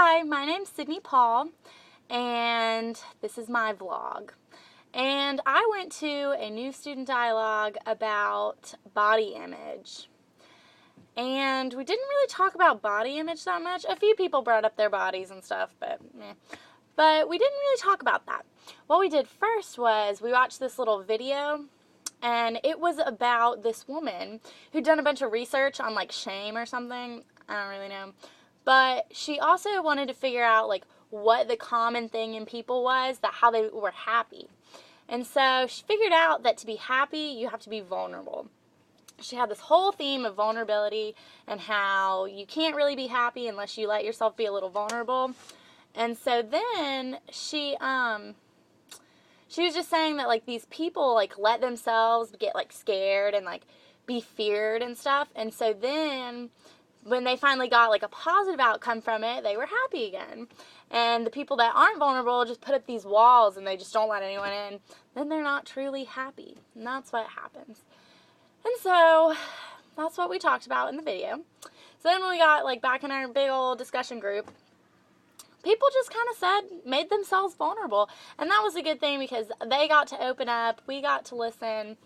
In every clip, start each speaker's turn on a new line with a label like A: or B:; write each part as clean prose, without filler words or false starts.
A: Hi, my name's Sydney Paul, and this is my vlog. And I went to a new student dialogue about body image. And we didn't really talk about body image that much. A few people brought up their bodies and stuff, but meh. But we didn't really talk about that. What we did first was we watched this little video, and it was about this woman who'd done a bunch of research on like shame or something. I don't really know. But she also wanted to figure out like what the common thing in people was, that how they were happy. And so she figured out that to be happy, you have to be vulnerable. She had this whole theme of vulnerability and how you can't really be happy unless you let yourself be a little vulnerable. And so then she was just saying that like these people like let themselves get like scared and like be feared and stuff. And so then when they finally got like a positive outcome from it, they were happy again. And the people that aren't vulnerable just put up these walls and they just don't let anyone in, then they're not truly happy. And that's what happens. And so that's what we talked about in the video. So then when we got like back in our big old discussion group, people just kind of made themselves vulnerable. And that was a good thing because they got to open up, we got to listen.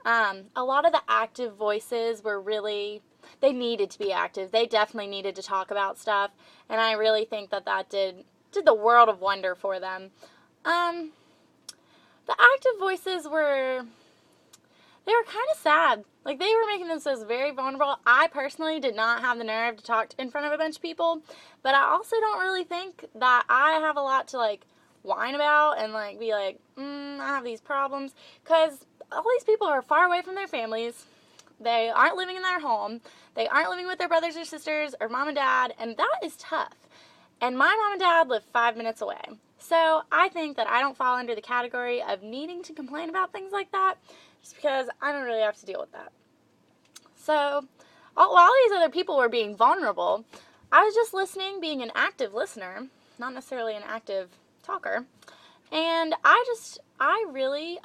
A: A lot of the active voices were really, they needed to be active. They definitely needed to talk about stuff. And I really think that did the world of wonder for them. The active voices they were kind of sad. Like, they were making themselves very vulnerable. I personally did not have the nerve to talk in front of a bunch of people, but I also don't really think that I have a lot to, like, whine about and, like, be like, I have these problems, because all these people are far away from their families. They aren't living in their home. They aren't living with their brothers or sisters or mom and dad, and that is tough. And my mom and dad live 5 minutes away. So I think that I don't fall under the category of needing to complain about things like that, just because I don't really have to deal with that. So while all these other people were being vulnerable, I was just listening, being an active listener, not necessarily an active talker. And I really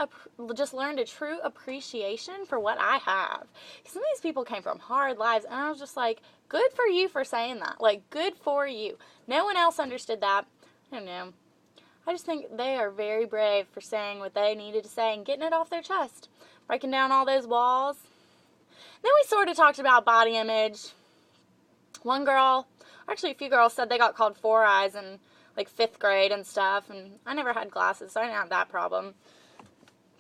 A: just learned a true appreciation for what I have. Some of these people came from hard lives, and I was just like, good for you for saying that. Like, good for you. No one else understood that. I don't know. I just think they are very brave for saying what they needed to say and getting it off their chest. Breaking down all those walls. Then we sort of talked about body image. One girl, actually a few girls, said they got called four eyes in like 5th grade and stuff, and I never had glasses, so I didn't have that problem.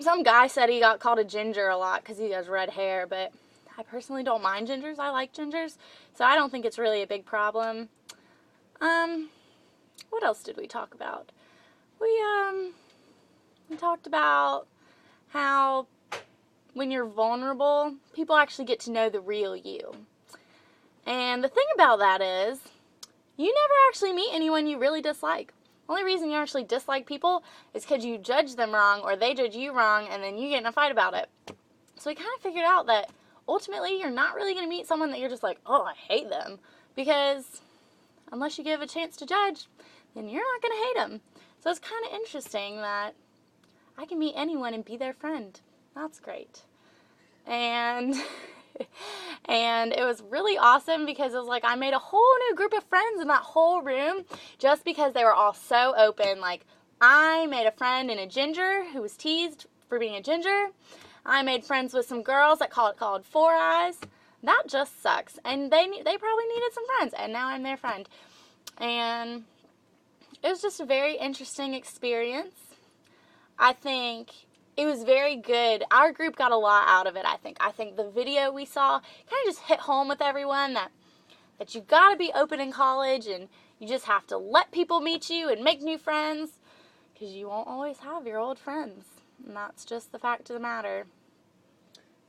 A: Some guy said he got called a ginger a lot because he has red hair, but I personally don't mind gingers. I like gingers, so I don't think it's really a big problem. What else did we talk about? We talked about how when you're vulnerable, people actually get to know the real you. And the thing about that is, you never actually meet anyone you really dislike. The only reason you actually dislike people is because you judge them wrong or they judge you wrong and then you get in a fight about it. So we kind of figured out that ultimately you're not really going to meet someone that you're just like, oh, I hate them. Because unless you give a chance to judge, then you're not going to hate them. So it's kind of interesting that I can meet anyone and be their friend. That's great. And it was really awesome because it was like I made a whole new group of friends in that whole room just because they were all so open. Like, I made a friend in a ginger who was teased for being a ginger. I made friends with some girls that called four eyes. That just sucks. And they probably needed some friends, and now I'm their friend. And it was just a very interesting experience. I think it was very good. Our group got a lot out of it, I think. I think the video we saw kind of just hit home with everyone that you got to be open in college and you just have to let people meet you and make new friends because you won't always have your old friends. And that's just the fact of the matter.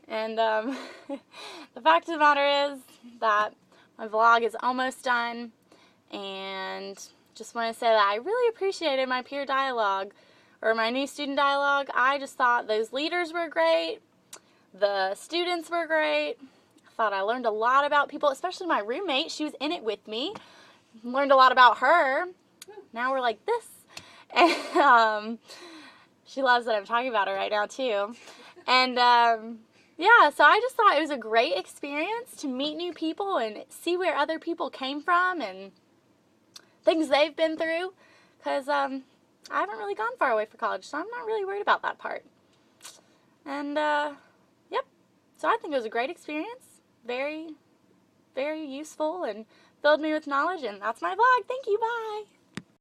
A: And the fact of the matter is that my vlog is almost done, and just want to say that I really appreciated my peer dialogue, or my new student dialogue. I just thought those leaders were great. The students were great. I thought I learned a lot about people, especially my roommate. She was in it with me. Learned a lot about her. Now we're like this. And she loves that I'm talking about her right now too. And yeah, so I just thought it was a great experience to meet new people and see where other people came from and things they've been through, because I haven't really gone far away for college, so I'm not really worried about that part. And, yep, so I think it was a great experience, very, very useful, and filled me with knowledge, and that's my vlog. Thank you, bye!